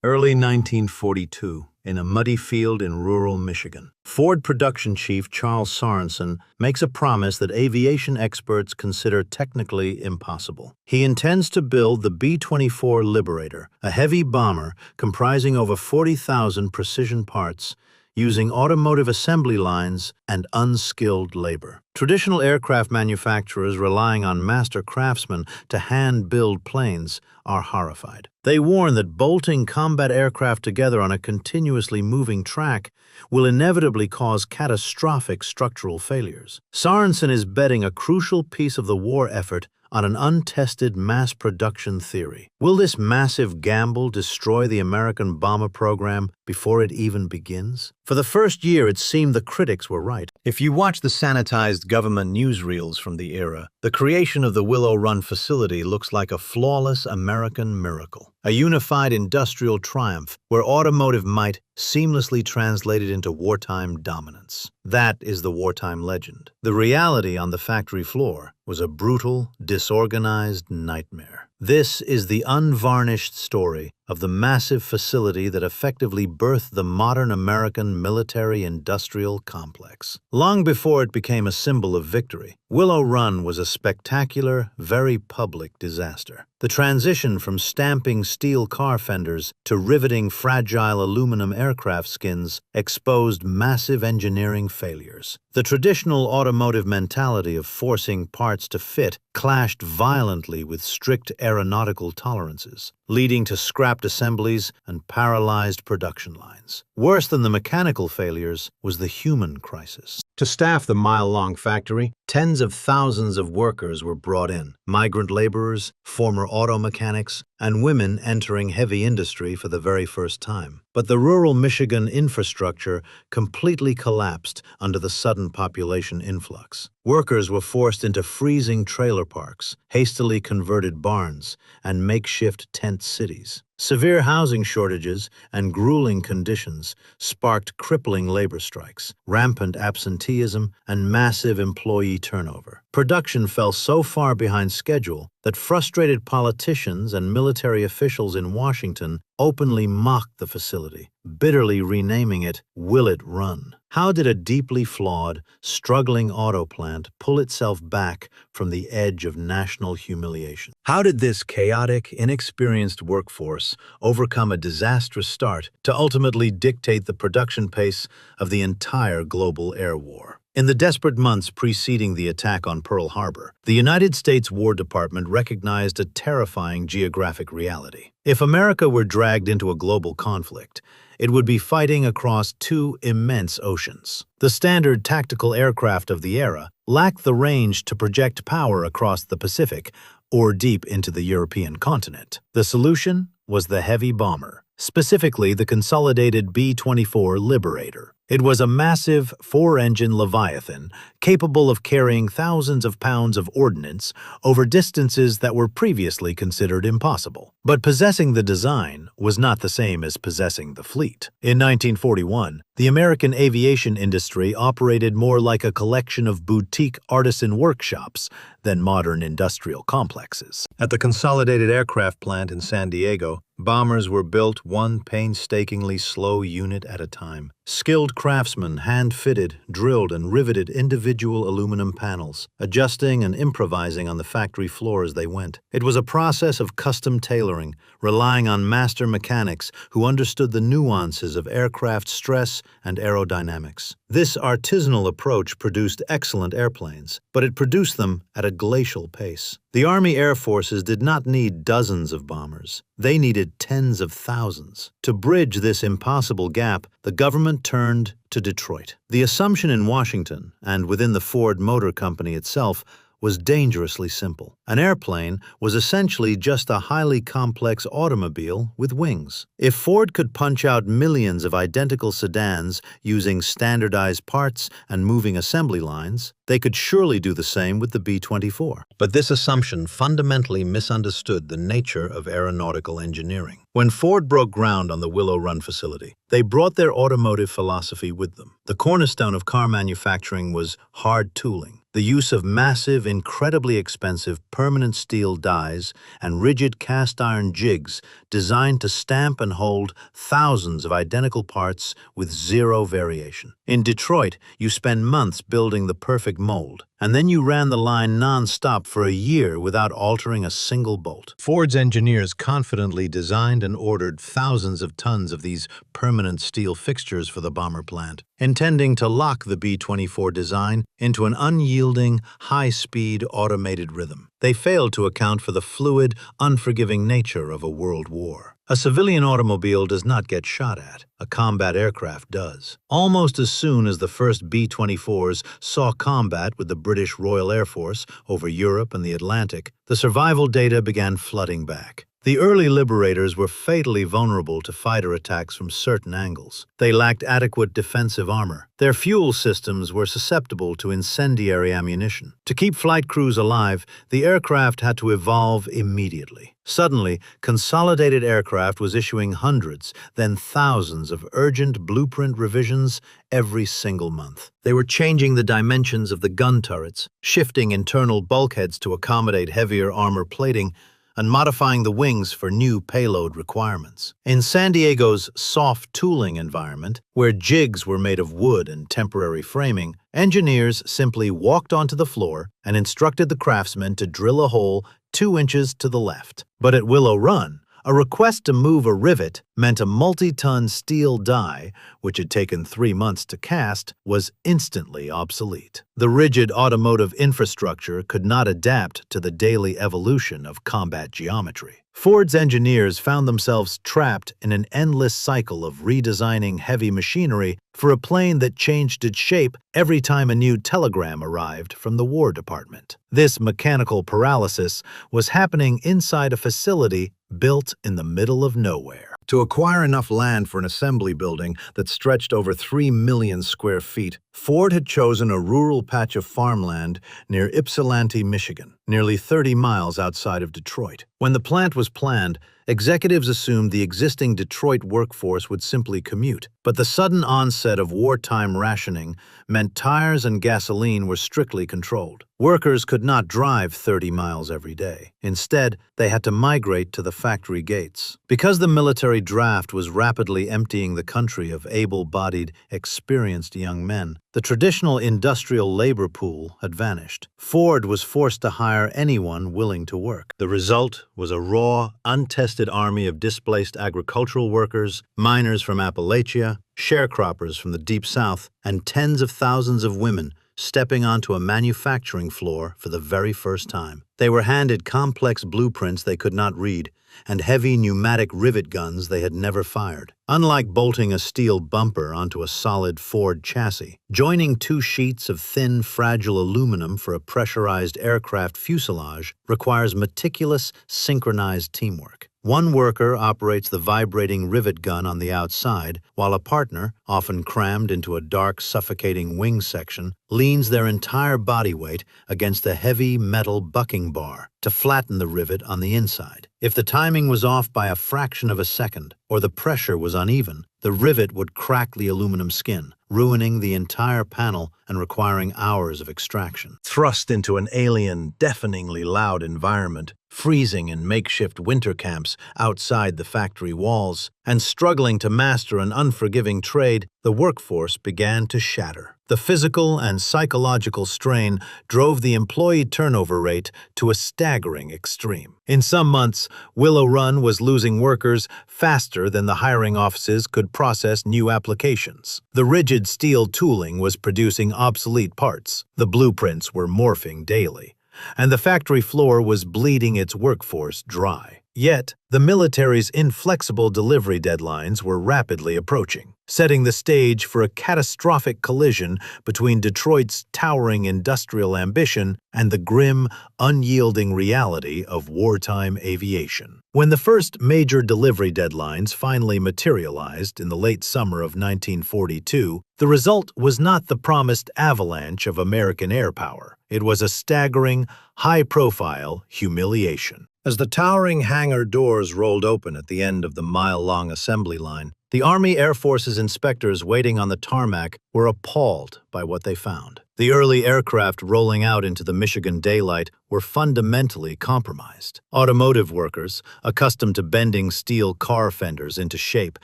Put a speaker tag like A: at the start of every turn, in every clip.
A: Early 1942, in a muddy field in rural Michigan, Ford production chief Charles Sorensen makes a promise that aviation experts consider technically impossible. He intends to build the B-24 Liberator, a heavy bomber comprising over 40,000 precision parts, using automotive assembly lines and unskilled labor. Traditional aircraft manufacturers relying on master craftsmen to hand-build planes are horrified. They warn that bolting combat aircraft together on a continuously moving track will inevitably cause catastrophic structural failures. Sorensen is betting a crucial piece of the war effort on an untested mass production theory. Will this massive gamble destroy the American bomber program before it even begins? For the first year, it seemed the critics were right.
B: If you watch the sanitized government newsreels from the era, the creation of the Willow Run facility looks like a flawless American miracle. A unified industrial triumph where automotive might seamlessly translated into wartime dominance. That is the wartime legend. The reality on the factory floor was a brutal, disorganized nightmare. This is the unvarnished story of the massive facility that effectively birthed the modern American military-industrial complex. Long before it became a symbol of victory, Willow Run was a spectacular, very public disaster. The transition from stamping steel car fenders to riveting fragile aluminum aircraft skins exposed massive engineering failures. The traditional automotive mentality of forcing parts to fit clashed violently with strict aeronautical tolerances, leading to scrapped assemblies and paralyzed production lines. Worse than the mechanical failures was the human crisis. To staff the mile-long factory, tens of thousands of workers were brought in, migrant laborers, former auto mechanics, and women entering heavy industry for the very first time. But the rural Michigan infrastructure completely collapsed under the sudden population influx. Workers were forced into freezing trailer parks, hastily converted barns, and makeshift tent cities. Severe housing shortages and grueling conditions sparked crippling labor strikes, rampant absenteeism, and massive employee turnover. Production fell so far behind schedule that frustrated politicians and military officials in Washington openly mocked the facility, bitterly renaming it Willow Run. How did a deeply flawed, struggling auto plant pull itself back from the edge of national humiliation? How did this chaotic, inexperienced workforce overcome a disastrous start to ultimately dictate the production pace of the entire global air war? In the desperate months preceding the attack on Pearl Harbor, the United States War Department recognized a terrifying geographic reality. If America were dragged into a global conflict, it would be fighting across two immense oceans. The standard tactical aircraft of the era lacked the range to project power across the Pacific or deep into the European continent. The solution was the heavy bomber, specifically the consolidated B-24 Liberator. It was a massive, four-engine Leviathan capable of carrying thousands of pounds of ordnance over distances that were previously considered impossible. But possessing the design was not the same as possessing the fleet. In 1941, the American aviation industry operated more like a collection of boutique artisan workshops than modern industrial complexes. At the Consolidated Aircraft Plant in San Diego, bombers were built one painstakingly slow unit at a time. Skilled craftsmen hand-fitted, drilled, and riveted individual aluminum panels, adjusting and improvising on the factory floor as they went. It was a process of custom tailoring, relying on master mechanics who understood the nuances of aircraft stress and aerodynamics. This artisanal approach produced excellent airplanes, but it produced them at a glacial pace. The Army Air Forces did not need dozens of bombers. They needed tens of thousands. To bridge this impossible gap, the government turned to Detroit. The assumption in Washington, and within the Ford Motor Company itself, was dangerously simple. An airplane was essentially just a highly complex automobile with wings. If Ford could punch out millions of identical sedans using standardized parts and moving assembly lines, they could surely do the same with the B-24. But this assumption fundamentally misunderstood the nature of aeronautical engineering. When Ford broke ground on the Willow Run facility, they brought their automotive philosophy with them. The cornerstone of car manufacturing was hard tooling.
A: The use of massive, incredibly expensive permanent steel dies and rigid cast iron jigs designed to stamp and hold thousands of identical parts with zero variation. In Detroit, you spend months building the perfect mold, and then you ran the line non-stop for a year without altering a single bolt. Ford's engineers confidently designed and ordered thousands of tons of these permanent steel fixtures for the bomber plant, intending to lock the B-24 design into an unyielding, high-speed, automated rhythm. They failed to account for the fluid, unforgiving nature of a world war. A civilian automobile does not get shot at. A combat aircraft does. Almost as soon as the first B-24s saw combat with the British Royal Air Force over Europe and the Atlantic, the survival data began flooding back. The early Liberators were fatally vulnerable to fighter attacks from certain angles. They lacked adequate defensive armor. Their fuel systems were susceptible to incendiary ammunition. To keep flight crews alive, the aircraft had to evolve immediately. Suddenly, Consolidated Aircraft was issuing hundreds, then thousands of urgent blueprint revisions every single month. They were changing the dimensions of the gun turrets, shifting internal bulkheads to accommodate heavier armor plating, and modifying the wings for new payload requirements. In San Diego's soft tooling environment, where jigs were made of wood and temporary framing, engineers simply walked onto the floor and instructed the craftsmen to drill a hole 2 inches to the left. But at Willow Run, a request to move a rivet meant a multi-ton steel die, which had taken 3 months to cast, was instantly obsolete. The rigid automotive infrastructure could not adapt to the daily evolution of combat geometry. Ford's engineers found themselves trapped in an endless cycle of redesigning heavy machinery for a plane that changed its shape every time a new telegram arrived from the War Department. This mechanical paralysis was happening inside a facility built in the middle of nowhere. To acquire enough land for an assembly building that stretched over 3 million square feet, Ford had chosen a rural patch of farmland near Ypsilanti, Michigan, nearly 30 miles outside of Detroit. When the plant was planned, executives assumed the existing Detroit workforce would simply commute. But the sudden onset of wartime rationing meant tires and gasoline were strictly controlled. Workers could not drive 30 miles every day. Instead, they had to migrate to the factory gates. Because the military draft was rapidly emptying the country of able-bodied, experienced young men, the traditional industrial labor pool had vanished. Ford was forced to hire anyone willing to work. The result was a raw, untested army of displaced agricultural workers, miners from Appalachia, sharecroppers from the Deep South, and tens of thousands of women stepping onto a manufacturing floor for the very first time. They were handed complex blueprints they could not read and heavy pneumatic rivet guns they had never fired. Unlike bolting a steel bumper onto a solid Ford chassis, joining 2 sheets of thin, fragile aluminum for a pressurized aircraft fuselage requires meticulous, synchronized teamwork. One worker operates the vibrating rivet gun on the outside, while a partner, often crammed into a dark, suffocating wing section, leans their entire body weight against the heavy metal bucking bar to flatten the rivet on the inside. If the timing was off by a fraction of a second, or the pressure was uneven, the rivet would crack the aluminum skin, ruining the entire panel and requiring hours of extraction. Thrust into an alien, deafeningly loud environment, freezing in makeshift winter camps outside the factory walls, and struggling to master an unforgiving trade, the workforce began to shatter. The physical and psychological strain drove the employee turnover rate to a staggering extreme. In some months, Willow Run was losing workers faster than the hiring offices could process new applications. The rigid steel tooling was producing obsolete parts. The blueprints were morphing daily, and the factory floor was bleeding its workforce dry. Yet, the military's inflexible delivery deadlines were rapidly approaching, setting the stage for a catastrophic collision between Detroit's towering industrial ambition and the grim, unyielding reality of wartime aviation. When the first major delivery deadlines finally materialized in the late summer of 1942, the result was not the promised avalanche of American air power. It was a staggering, high-profile humiliation. As the towering hangar doors rolled open at the end of the mile-long assembly line, The Army Air Force's inspectors waiting on the tarmac were appalled by what they found. The early aircraft rolling out into the Michigan daylight were fundamentally compromised. Automotive workers, accustomed to bending steel car fenders into shape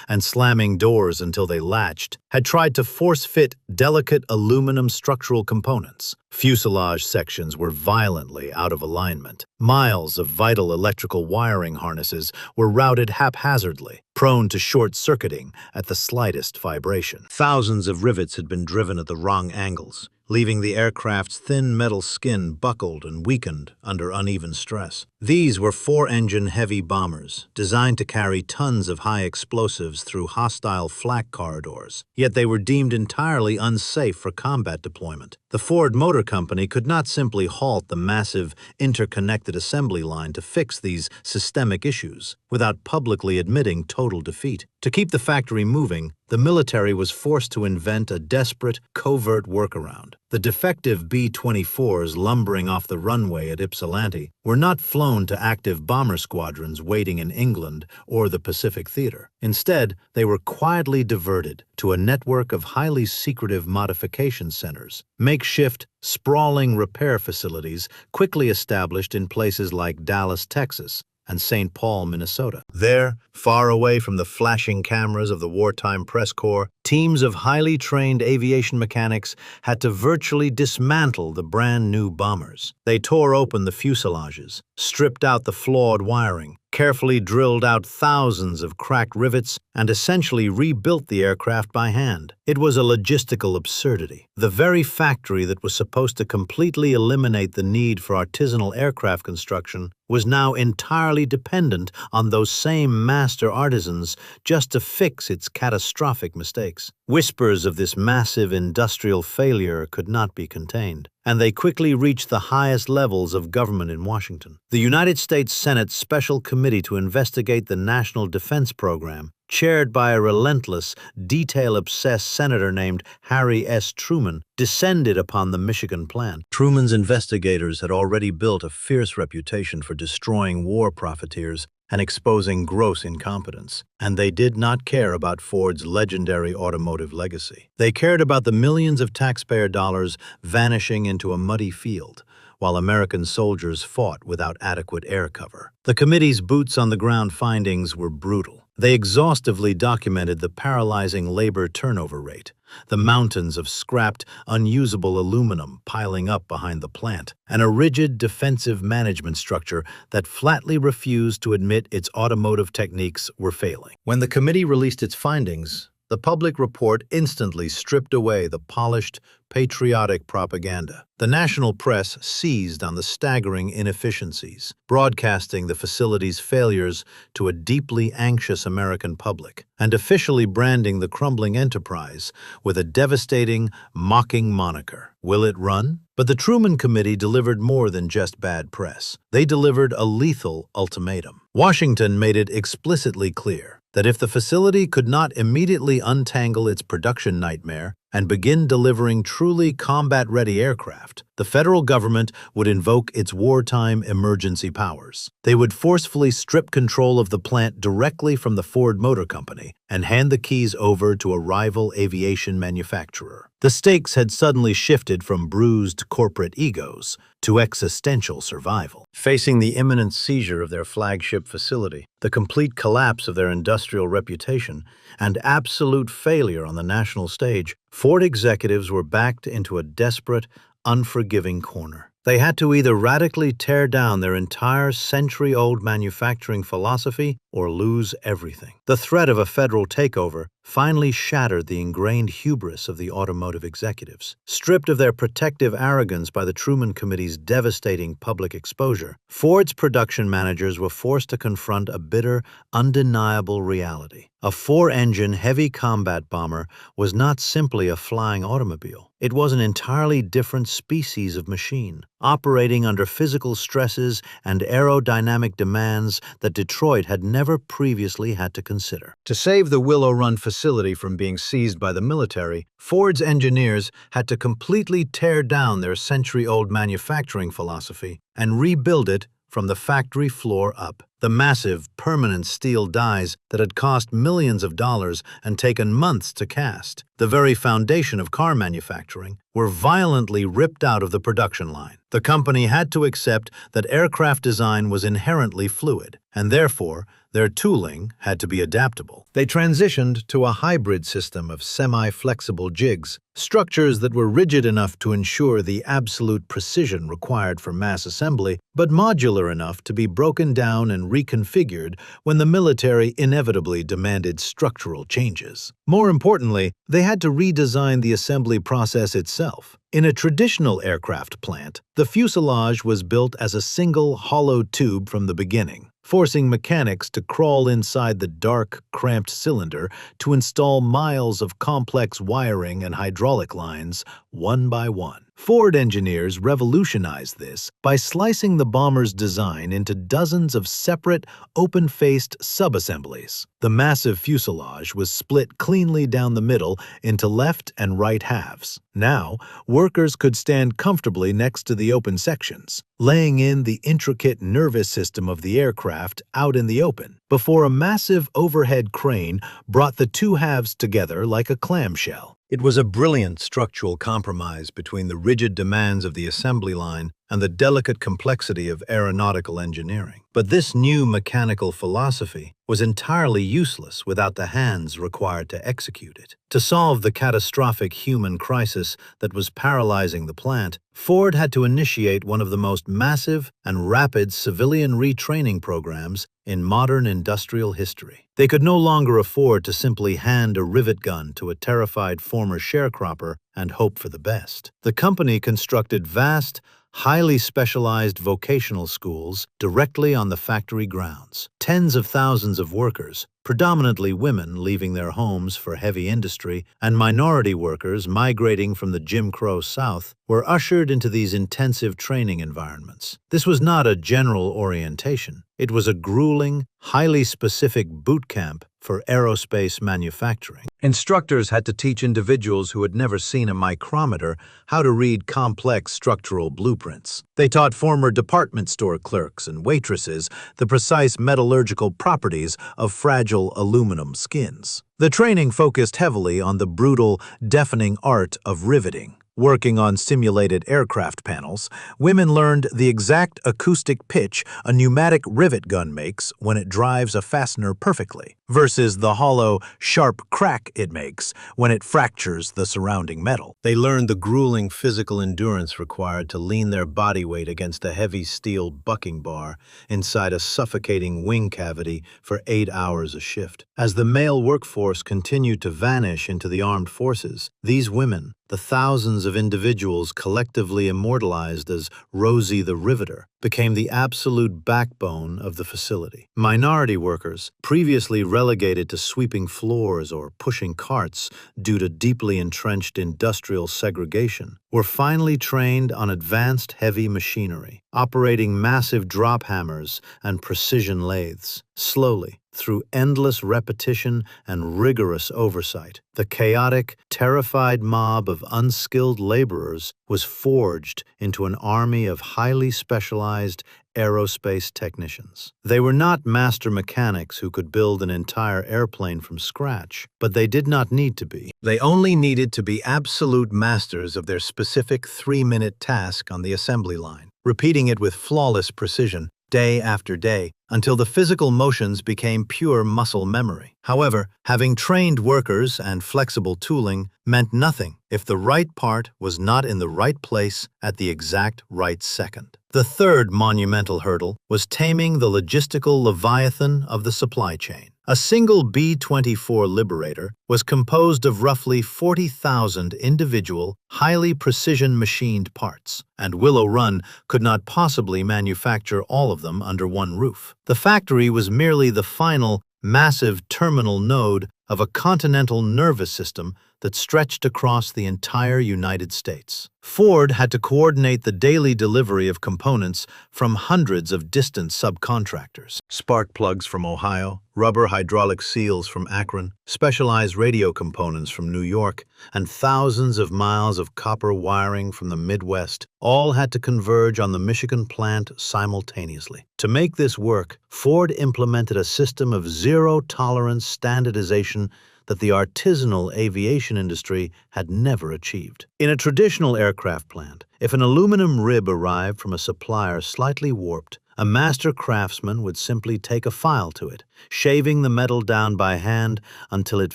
A: and slamming doors until they latched, had tried to force-fit delicate aluminum structural components. Fuselage sections were violently out of alignment. Miles of vital electrical wiring harnesses were routed haphazardly, prone to short-circuiting at the slightest vibration. Thousands of rivets had been driven at the wrong angles, leaving the aircraft's thin metal skin buckled and weakened under uneven stress. These were four-engine heavy bombers, designed to carry tons of high explosives through hostile flak corridors, yet they were deemed entirely unsafe for combat deployment. The Ford Motor Company could not simply halt the massive, interconnected assembly line to fix these systemic issues without publicly admitting total defeat. To keep the factory moving, the military was forced to invent a desperate, covert workaround. The defective B-24s lumbering off the runway at Ypsilanti were not flown to active bomber squadrons waiting in England or the Pacific Theater. Instead, they were quietly diverted to a network of highly secretive modification centers, makeshift, sprawling repair facilities quickly established in places like Dallas, Texas, and St. Paul, Minnesota. There, far away from the flashing cameras of the wartime press corps, teams of highly trained aviation mechanics had to virtually dismantle the brand new bombers. They tore open the fuselages, stripped out the flawed wiring, carefully drilled out thousands of cracked rivets, and essentially rebuilt the aircraft by hand. It was a logistical absurdity. The very factory that was supposed to completely eliminate the need for artisanal aircraft construction was now entirely dependent on those same master artisans just to fix its catastrophic mistakes. Whispers of this massive industrial failure could not be contained, and they quickly reached the highest levels of government in Washington. The United States Senate's Special Committee to investigate the National Defense Program, chaired by a relentless, detail-obsessed senator named Harry S. Truman, descended upon the Michigan plant. Truman's investigators had already built a fierce reputation for destroying war profiteers and exposing gross incompetence, and they did not care about Ford's legendary automotive legacy. They cared about the millions of taxpayer dollars vanishing into a muddy field, while American soldiers fought without adequate air cover. The committee's boots-on-the-ground findings were brutal. They exhaustively documented the paralyzing labor turnover rate, the mountains of scrapped, unusable aluminum piling up behind the plant, and a rigid defensive management structure that flatly refused to admit its automotive techniques were failing. When the committee released its findings, the public report instantly stripped away the polished, patriotic propaganda. The national press seized on the staggering inefficiencies, broadcasting the facility's failures to a deeply anxious American public, and officially branding the crumbling enterprise with a devastating, mocking moniker, Will It Run? But the Truman Committee delivered more than just bad press. They delivered a lethal ultimatum. Washington made it explicitly clear that if the facility could not immediately untangle its production nightmare and begin delivering truly combat-ready aircraft, the federal government would invoke its wartime emergency powers. They would forcefully strip control of the plant directly from the Ford Motor Company and hand the keys over to a rival aviation manufacturer. The stakes had suddenly shifted from bruised corporate egos to existential survival. Facing the imminent seizure of their flagship facility, the complete collapse of their industrial reputation, and absolute failure on the national stage, Ford executives were backed into a desperate, unforgiving corner. They had to either radically tear down their entire century-old manufacturing philosophy or lose everything. The threat of a federal takeover finally shattered the ingrained hubris of the automotive executives. Stripped of their protective arrogance by the Truman Committee's devastating public exposure, Ford's production managers were forced to confront a bitter, undeniable reality. A four-engine heavy combat bomber was not simply a flying automobile. It was an entirely different species of machine, operating under physical stresses and aerodynamic demands that Detroit had never previously had to consider. To save the Willow Run facility from being seized by the military, Ford's engineers had to completely tear down their century-old manufacturing philosophy and rebuild it from the factory floor up. The massive, permanent steel dies that had cost millions of dollars and taken months to cast, the very foundation of car manufacturing, were violently ripped out of the production line. The company had to accept that aircraft design was inherently fluid, and therefore, their tooling had to be adaptable.
B: They transitioned to a hybrid system of semi-flexible jigs, structures that were rigid enough to ensure the absolute precision required for mass assembly, but modular enough to be broken down and reconfigured when the military inevitably demanded structural changes. More importantly, they had to redesign the assembly process itself. In a traditional aircraft plant, the fuselage was built as a single hollow tube from the beginning, forcing mechanics to crawl inside the dark, cramped cylinder to install miles of complex wiring and hydraulic lines one by one. Ford engineers revolutionized this by slicing the bomber's design into dozens of separate, open-faced subassemblies. The massive fuselage was split cleanly down the middle into left and right halves. Now, workers could stand comfortably next to the open sections, laying in the intricate nervous system of the aircraft out in the open, before a massive overhead crane brought the two halves together like a clamshell. It was a brilliant structural compromise between the rigid demands of the assembly line and the delicate complexity of aeronautical engineering. But this new mechanical philosophy was entirely useless without the hands required to execute it. To solve the catastrophic human crisis that was paralyzing the plant, Ford had to initiate one of the most massive and rapid civilian retraining programs in modern industrial history. They could no longer afford to simply hand a rivet gun to a terrified former sharecropper and hope for the best. The company constructed vast, highly specialized vocational schools directly on the factory grounds. Tens of thousands of workers, predominantly women leaving their homes for heavy industry, and minority workers migrating from the Jim Crow South, were ushered into these intensive training environments. This was not a general orientation. It was a grueling, highly specific boot camp for aerospace manufacturing. Instructors had to teach individuals who had never seen a micrometer how to read complex structural blueprints. They taught former department store clerks and waitresses the precise metallurgical properties of fragile aluminum skins. The training focused heavily on the brutal, deafening art of riveting. Working on simulated aircraft panels, women learned the exact acoustic pitch a pneumatic rivet gun makes when it drives a fastener perfectly, versus the hollow, sharp crack it makes when it fractures the surrounding metal. They learned the grueling physical endurance required to lean their body weight against a heavy steel bucking bar inside a suffocating wing cavity for 8 hours a shift. As the male workforce continued to vanish into the armed forces, these women, the thousands of individuals collectively immortalized as Rosie the Riveter, became the absolute backbone of the facility. Minority workers, previously relegated to sweeping floors or pushing carts due to deeply entrenched industrial segregation, were finally trained on advanced heavy machinery, operating massive drop hammers and precision lathes. Slowly, through endless repetition and rigorous oversight, the chaotic, terrified mob of unskilled laborers was forged into an army of highly specialized aerospace technicians. They were not master mechanics who could build an entire airplane from scratch, but they did not need to be. They only needed to be absolute masters of their specific 3-minute task on the assembly line, repeating it with flawless precision day after day until the physical motions became pure muscle memory. However, having trained workers and flexible tooling meant nothing if the right part was not in the right place at the exact right second. The third monumental hurdle was taming the logistical leviathan of the supply chain. A single B-24 Liberator was composed of roughly 40,000 individual, highly precision-machined parts, and Willow Run could not possibly manufacture all of them under one roof. The factory was merely the final, massive terminal node of a continental nervous system
A: that stretched across the entire United States. Ford had to coordinate the daily delivery of components from hundreds of distant subcontractors. Spark plugs from Ohio, rubber hydraulic seals from Akron, specialized radio components from New York, and thousands of miles of copper wiring from the Midwest all had to converge on the Michigan plant simultaneously. To make this work, Ford implemented a system of zero-tolerance standardization that the artisanal aviation industry had never achieved. In a traditional aircraft plant, if an aluminum rib arrived from a supplier slightly warped, a master craftsman would simply take a file to it, shaving the metal down by hand until it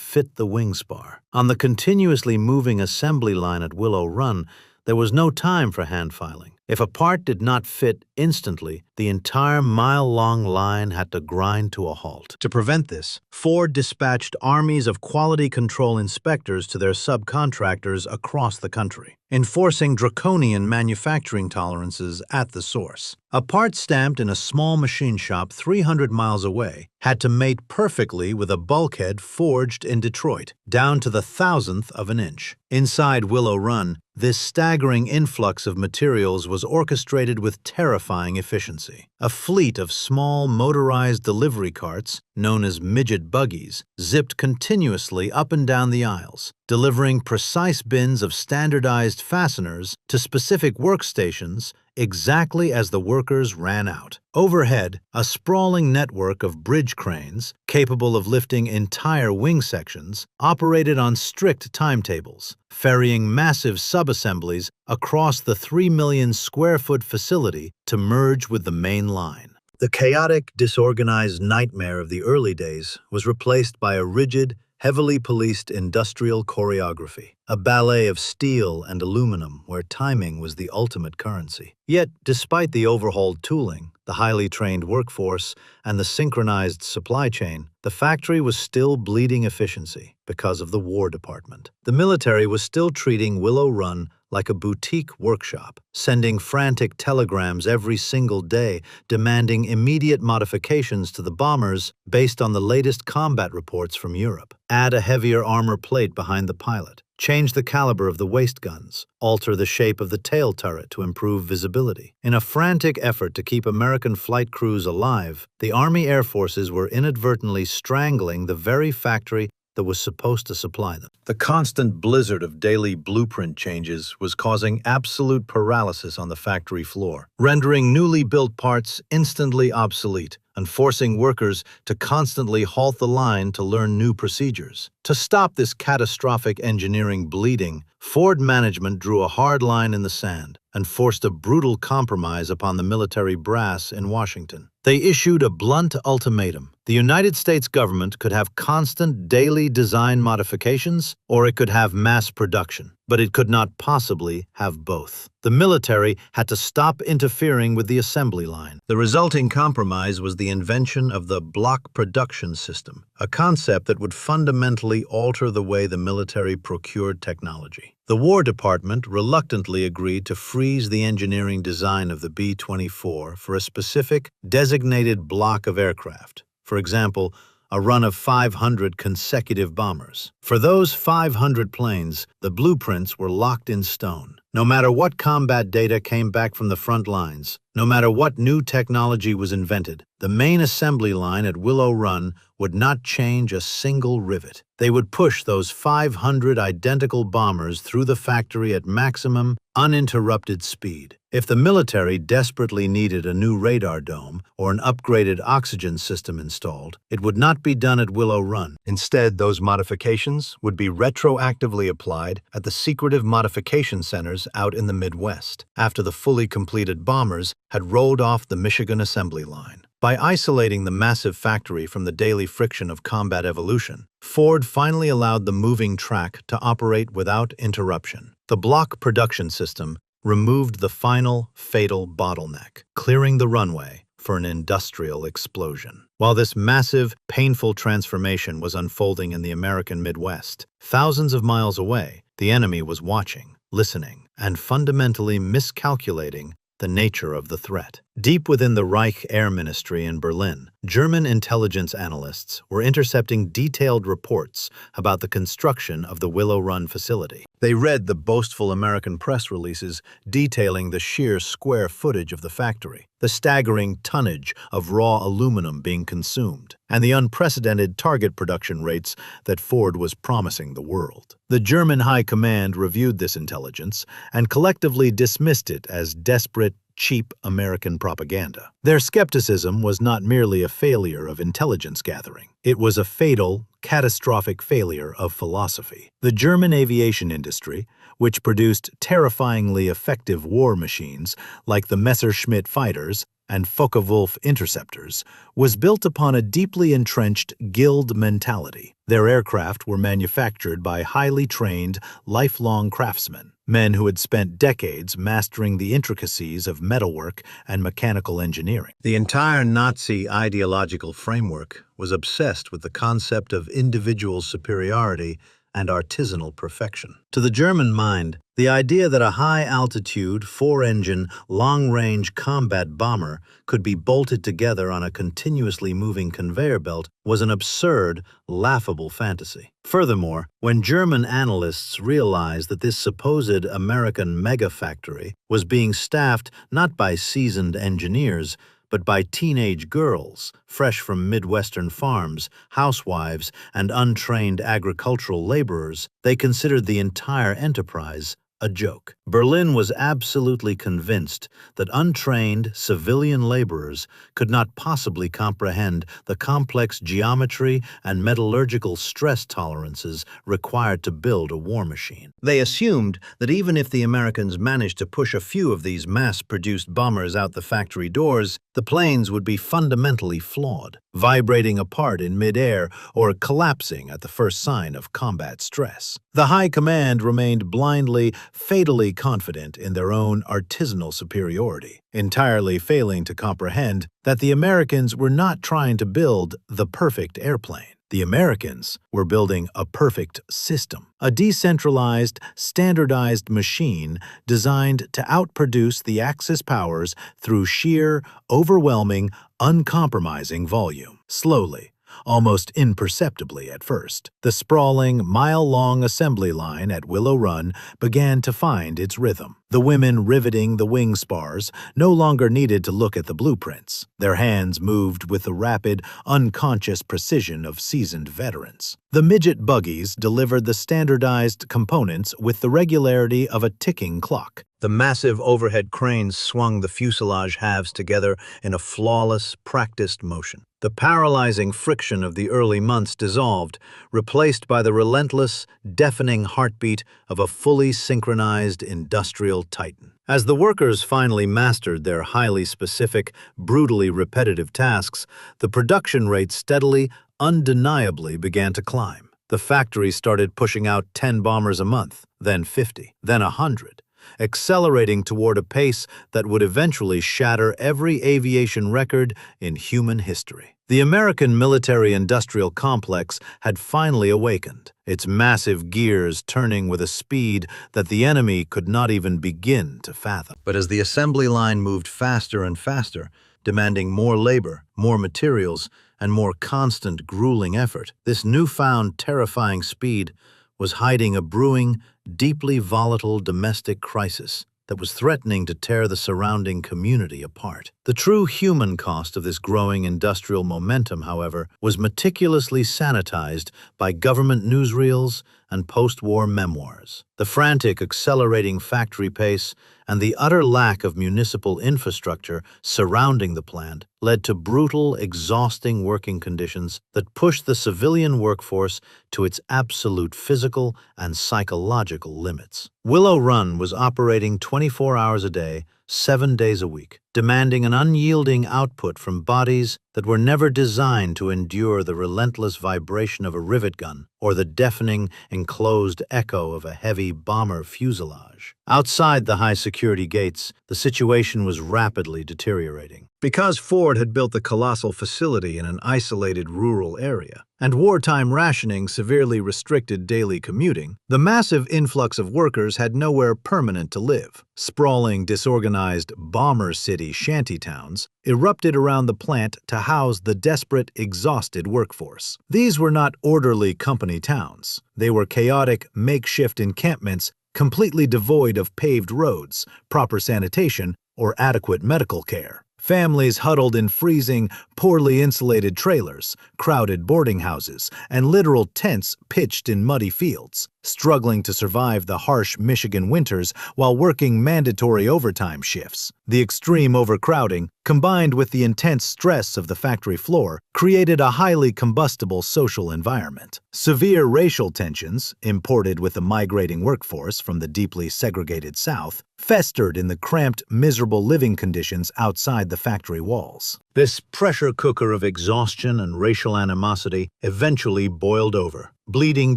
A: fit the wing spar. On the continuously moving assembly line at Willow Run, there was no time for hand filing. If a part did not fit instantly, the entire mile-long line had to grind to a halt. To prevent this, Ford dispatched armies of quality control inspectors to their subcontractors across the country, enforcing draconian manufacturing tolerances at the source. A part stamped in a small machine shop 300 miles away had to mate perfectly with a bulkhead forged in Detroit, down to the thousandth of an inch. Inside Willow Run, this staggering influx of materials was orchestrated with terrifying efficiency. A fleet of small motorized delivery carts, known as midget buggies, zipped continuously up and down the aisles, delivering precise bins of standardized fasteners to specific workstations exactly as the workers ran out. Overhead, a sprawling network of bridge cranes, capable of lifting entire wing sections, operated on strict timetables, ferrying massive subassemblies across the 3 million square foot facility to merge with the main line. The chaotic, disorganized nightmare of the early days was replaced by a rigid, heavily policed industrial choreography, a ballet of steel and aluminum where timing was the ultimate currency. Yet, despite the overhauled tooling, the highly trained workforce, and the synchronized supply chain, the factory was still bleeding efficiency because of the War Department. The military was still treating Willow Run like a boutique workshop, sending frantic telegrams every single day demanding immediate modifications to the bombers based on the latest combat reports from Europe. Add a heavier armor plate behind the pilot, change the caliber of the waist guns, alter the shape of the tail turret to improve visibility. In a frantic effort to keep American flight crews alive, the Army Air Forces were inadvertently strangling the very factory that was supposed to supply them. The constant blizzard of daily blueprint changes was causing absolute paralysis on the factory floor, rendering newly built parts instantly obsolete and forcing workers to constantly halt the line to learn new procedures. To stop this catastrophic engineering bleeding, Ford management drew a hard line in the sand and forced a brutal compromise upon the military brass in Washington. They issued a blunt ultimatum. The United States government could have constant daily design modifications, or it could have mass production, but it could not possibly have both. The military had to stop interfering with the assembly line. The resulting compromise was the invention of the block production system, a concept that would fundamentally alter the way the military procured technology. The War Department reluctantly agreed to freeze the engineering design of the B-24 for a specific, designated block of aircraft. For example, a run of 500 consecutive bombers. For those 500 planes, the blueprints were locked in stone. No matter what combat data came back from the front lines, no matter what new technology was invented, the main assembly line at Willow Run would not change a single rivet. They would push those 500 identical bombers through the factory at maximum, uninterrupted speed. If the military desperately needed a new radar dome or an upgraded oxygen system installed, it would not be done at Willow Run. Instead, those modifications would be retroactively applied at the secretive modification centers out in the Midwest, after the fully completed bombers had rolled off the Michigan assembly line. By isolating the massive factory from the daily friction of combat evolution, Ford finally allowed the moving track to operate without interruption. The block production system removed the final, fatal bottleneck, clearing the runway for an industrial explosion. While this massive, painful transformation was unfolding in the American Midwest, thousands of miles away, the enemy was watching, listening, and fundamentally miscalculating the nature of the threat.
B: Deep within the Reich Air Ministry in Berlin, German intelligence analysts were intercepting detailed reports about the construction of the Willow Run facility. They read the boastful American press releases detailing the sheer square footage of the factory, the staggering tonnage of raw aluminum being consumed, and the unprecedented target production rates that Ford was promising the world. The German High Command reviewed this intelligence and collectively dismissed it as desperate, cheap American propaganda. Their skepticism was not merely a failure of intelligence gathering. It was a fatal, catastrophic failure of philosophy. The German aviation industry, which produced terrifyingly effective war machines like the Messerschmitt fighters and Focke-Wulf interceptors, was built upon a deeply entrenched guild mentality. Their aircraft were manufactured by highly trained, lifelong craftsmen, men who had spent decades mastering the intricacies of metalwork and mechanical engineering. The entire Nazi ideological framework was obsessed with the concept of individual superiority and artisanal perfection. To the German mind, the idea that a high-altitude, four-engine, long-range combat bomber could be bolted together on a continuously moving conveyor belt was an absurd, laughable fantasy. Furthermore, when German analysts realized that this supposed American mega-factory was being staffed not by seasoned engineers, but by teenage girls, fresh from Midwestern farms, housewives, and untrained agricultural laborers, they considered the entire enterprise a joke. Berlin was absolutely convinced that untrained civilian laborers could not possibly comprehend the complex geometry and metallurgical stress tolerances required to build a war machine. They assumed that even if the Americans managed to push a few of these mass-produced bombers out the factory doors, the planes would be fundamentally flawed, vibrating apart in midair or collapsing at the first sign of combat stress. The High Command remained blindly, fatally confident in their own artisanal superiority, entirely failing to comprehend that the Americans were not trying to build the perfect airplane. The Americans were building a perfect system, a decentralized, standardized machine designed to outproduce the Axis powers through sheer, overwhelming, uncompromising volume. Slowly, almost imperceptibly at first, the sprawling, mile-long assembly line at Willow Run began to find its rhythm. The women riveting the wing spars no longer needed to look at the blueprints. Their hands moved with the rapid, unconscious precision of seasoned veterans. The midget buggies delivered the standardized components with the regularity of a ticking clock. The massive overhead cranes swung the fuselage halves together in a flawless, practiced motion. The paralyzing friction of the early months dissolved, replaced by the relentless, deafening heartbeat of a fully synchronized industrial titan. As the workers finally mastered their highly specific, brutally repetitive tasks, the production rate steadily, undeniably began to climb. The factory started pushing out 10 bombers a month, then 50, then 100. Accelerating toward a pace that would eventually shatter every aviation record in human history. The American military-industrial complex had finally awakened, its massive gears turning with a speed that the enemy could not even begin to fathom. But as the assembly line moved faster and faster, demanding more labor, more materials, and more constant, grueling effort, this newfound, terrifying speed was hiding a brewing, deeply volatile domestic crisis that was threatening to tear the surrounding community apart. The true human cost of this growing industrial momentum, however, was meticulously sanitized by government newsreels and post-war memoirs. The frantic, accelerating factory pace and the utter lack of municipal infrastructure surrounding the plant led to brutal, exhausting working conditions that pushed the civilian workforce to its absolute physical and psychological limits. Willow Run was operating 24 hours a day, 7 days a week, demanding an unyielding output from bodies that were never designed to endure the relentless vibration of a rivet gun or the deafening, enclosed echo of a heavy bomber fuselage. Outside the high-security gates, the situation was rapidly deteriorating. Because Ford had built the colossal facility in an isolated rural area, and wartime rationing severely restricted daily commuting, the massive influx of workers had nowhere permanent to live. Sprawling, disorganized bomber cities the shantytowns, erupted around the plant to house the desperate, exhausted workforce. These were not orderly company towns. They were chaotic, makeshift encampments completely devoid of paved roads, proper sanitation, or adequate medical care. Families huddled in freezing, poorly insulated trailers, crowded boarding houses, and literal tents pitched in muddy fields, struggling to survive the harsh Michigan winters while working mandatory overtime shifts. The extreme overcrowding, combined with the intense stress of the factory floor, created a highly combustible social environment. Severe racial tensions, imported with the migrating workforce from the deeply segregated South, festered in the cramped, miserable living conditions outside the factory walls.
A: This pressure cooker of exhaustion and racial animosity eventually boiled over, bleeding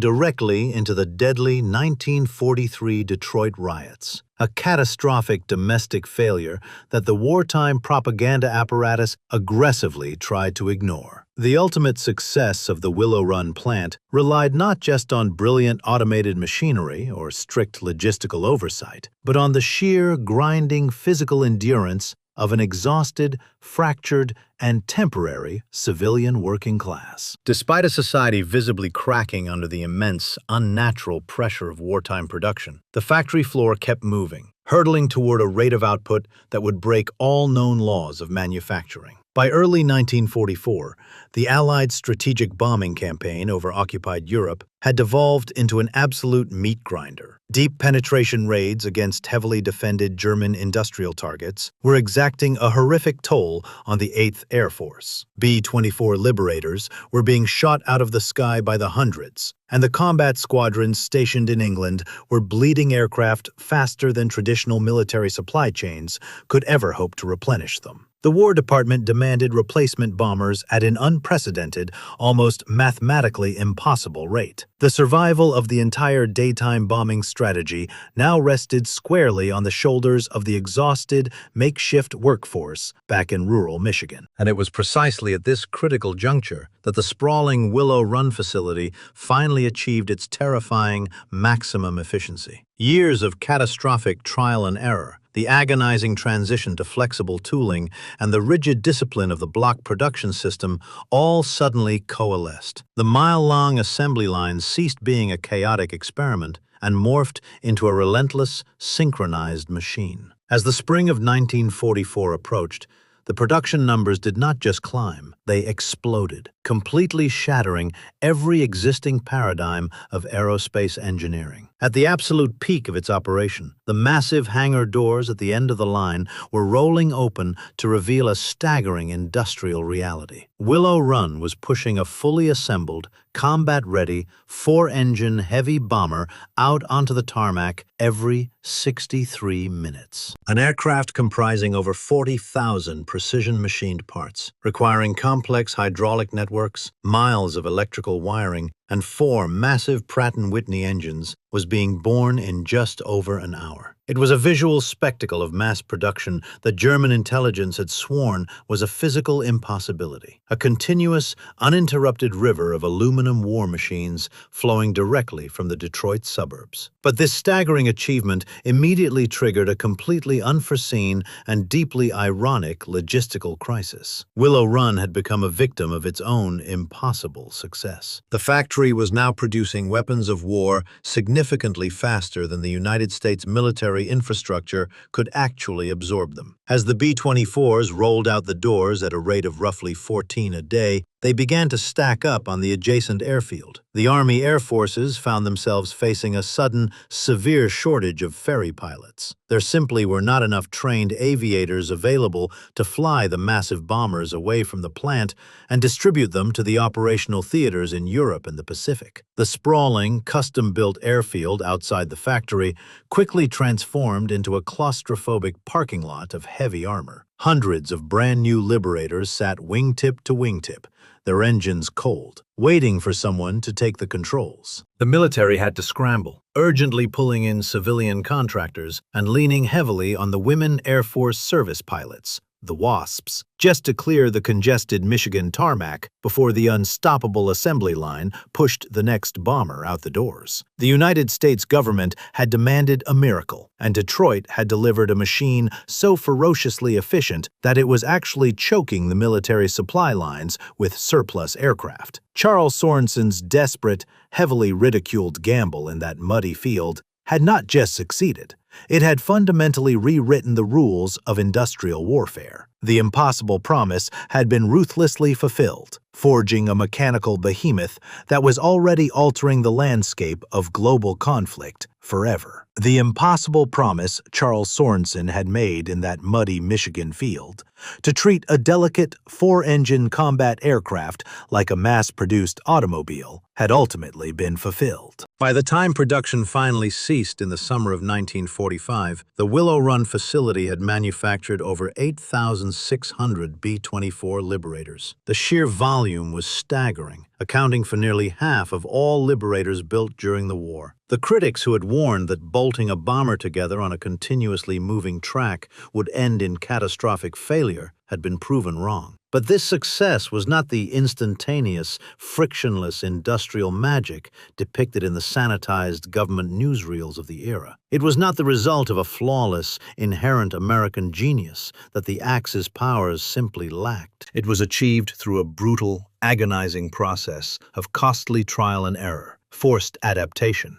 A: directly into the deadly 1943 Detroit riots, a catastrophic domestic failure that the wartime propaganda apparatus aggressively tried to ignore. The ultimate success of the Willow Run plant relied not just on brilliant automated machinery or strict logistical oversight, but on the sheer, grinding physical endurance of an exhausted, fractured, and temporary civilian working class.
B: Despite a society visibly cracking under the immense, unnatural pressure of wartime production, the factory floor kept moving, hurtling toward a rate of output that would break all known laws of manufacturing. By early 1944, the Allied strategic bombing campaign over occupied Europe had devolved into an absolute meat grinder. Deep penetration raids against heavily defended German industrial targets were exacting a horrific toll on the 8th Air Force. B-24 Liberators were being shot out of the sky by the hundreds, and the combat squadrons stationed in England were bleeding aircraft faster than traditional military supply chains could ever hope to replenish them. The War Department demanded replacement bombers at an unprecedented, almost mathematically impossible rate. The survival of the entire daytime bombing strategy now rested squarely on the shoulders of the exhausted, makeshift workforce back in rural Michigan.
A: And it was precisely at this critical juncture that the sprawling Willow Run facility finally achieved its terrifying maximum efficiency. Years of catastrophic trial and error, the agonizing transition to flexible tooling, and the rigid discipline of the block production system all suddenly coalesced. The mile-long assembly line ceased being a chaotic experiment and morphed into a relentless, synchronized machine. As the spring of 1944 approached, the production numbers did not just climb, they exploded, completely shattering every existing paradigm of aerospace engineering. At the absolute peak of its operation, the massive hangar doors at the end of the line were rolling open to reveal a staggering industrial reality. Willow Run was pushing a fully assembled, combat-ready, 4-engine heavy bomber out onto the tarmac every 63 minutes. An aircraft comprising over 40,000 precision-machined parts, requiring complex hydraulic networks, miles of electrical wiring, and 4 massive Pratt & Whitney engines, was being born in just over an hour. It was a visual spectacle of mass production that German intelligence had sworn was a physical impossibility. A continuous, uninterrupted river of aluminum war machines flowing directly from the Detroit suburbs. But this staggering achievement immediately triggered a completely unforeseen and deeply ironic logistical crisis. Willow Run had become a victim of its own impossible success. The factory was now producing weapons of war significantly faster than the United States military infrastructure could actually absorb them. As the B-24s rolled out the doors at a rate of roughly 14 a day, they began to stack up on the adjacent airfield. The Army Air Forces found themselves facing a sudden, severe shortage of ferry pilots. There simply were not enough trained aviators available to fly the massive bombers away from the plant and distribute them to the operational theaters in Europe and the Pacific. The sprawling, custom-built airfield outside the factory quickly transformed into a claustrophobic parking lot of heavy armor. Hundreds of brand-new Liberators sat wingtip to wingtip, their engines cold, waiting for someone to take the controls. The military had to scramble, urgently pulling in civilian contractors and leaning heavily on the women Air Force service pilots,
B: the Wasps, just to clear the congested Michigan tarmac before the unstoppable assembly line pushed the next bomber out the doors. The United States government had demanded a miracle, and Detroit had delivered a machine so ferociously efficient that it was actually choking the military supply lines with surplus aircraft. Charles Sorensen's desperate, heavily ridiculed gamble in that muddy field had not just succeeded. It had fundamentally rewritten the rules of industrial warfare. The impossible promise had been ruthlessly fulfilled, forging a mechanical behemoth that was already altering the landscape of global conflict forever. The impossible promise Charles Sorensen had made in that muddy Michigan field, to treat a delicate four-engine combat aircraft like a mass-produced automobile, had ultimately been fulfilled. By the time production finally ceased in the summer of 1945, the Willow Run facility had manufactured over 8,600 B-24 Liberators. The sheer volume was staggering, accounting for nearly half of all Liberators built during the war. The critics who had warned that bolting a bomber together on a continuously moving track would end in catastrophic failure had been proven wrong. But this success was not the instantaneous, frictionless industrial magic depicted in the sanitized government newsreels of the era. It was not the result of a flawless, inherent American genius that the Axis powers simply lacked. It was achieved through a brutal, agonizing process of costly trial and error, forced adaptation,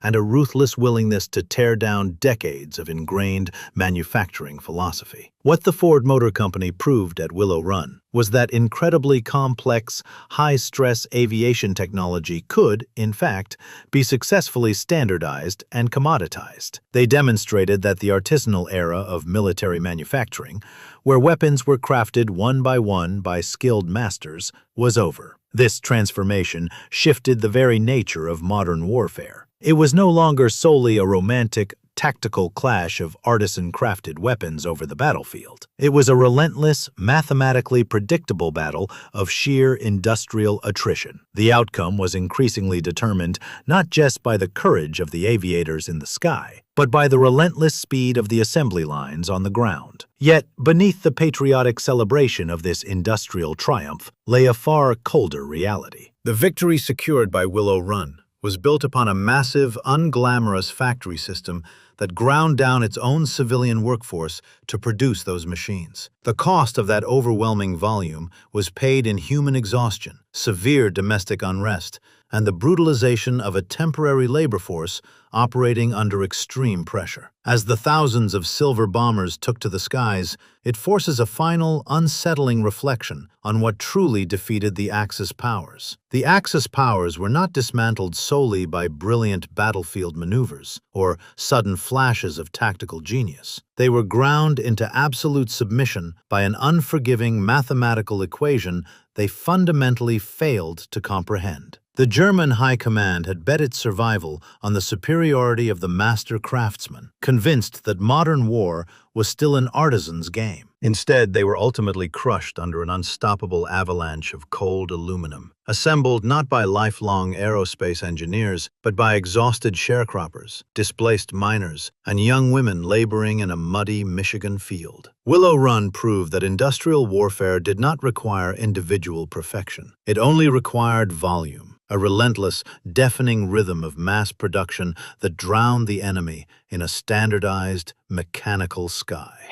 B: and a ruthless willingness to tear down decades of ingrained manufacturing philosophy. What the Ford Motor Company proved at Willow Run was that incredibly complex, high-stress aviation technology could, in fact, be successfully standardized and commoditized. They demonstrated that the artisanal era of military manufacturing, where weapons were crafted one by skilled masters, was over. This transformation shifted the very nature of modern warfare. It was no longer solely a romantic, tactical clash of artisan-crafted weapons over the battlefield. It was a relentless, mathematically predictable battle of sheer industrial attrition. The outcome was increasingly determined not just by the courage of the aviators in the sky, but by the relentless speed of the assembly lines on the ground. Yet, beneath the patriotic celebration of this industrial triumph lay a far colder reality. The victory secured by Willow Run was built upon a massive, unglamorous factory system that ground down its own civilian workforce to produce those machines. The cost of that overwhelming volume was paid in human exhaustion, severe domestic unrest, and the brutalization of a temporary labor force operating under extreme pressure. As the thousands of silver bombers took to the skies, it forces a final, unsettling reflection on what truly defeated the Axis powers. The Axis powers were not dismantled solely by brilliant battlefield maneuvers or sudden flashes of tactical genius. They were ground into absolute submission by an unforgiving mathematical equation they fundamentally failed to comprehend. The German High Command had bet its survival on the superiority of the master craftsman, convinced that modern war was still an artisan's game. Instead, they were ultimately crushed under an unstoppable avalanche of cold aluminum, assembled not by lifelong aerospace engineers, but by exhausted sharecroppers, displaced miners, and young women laboring in a muddy Michigan field. Willow Run proved that industrial warfare did not require individual perfection. It only required volume, a relentless, deafening rhythm of mass production that drowned the enemy in a standardized, mechanical sky.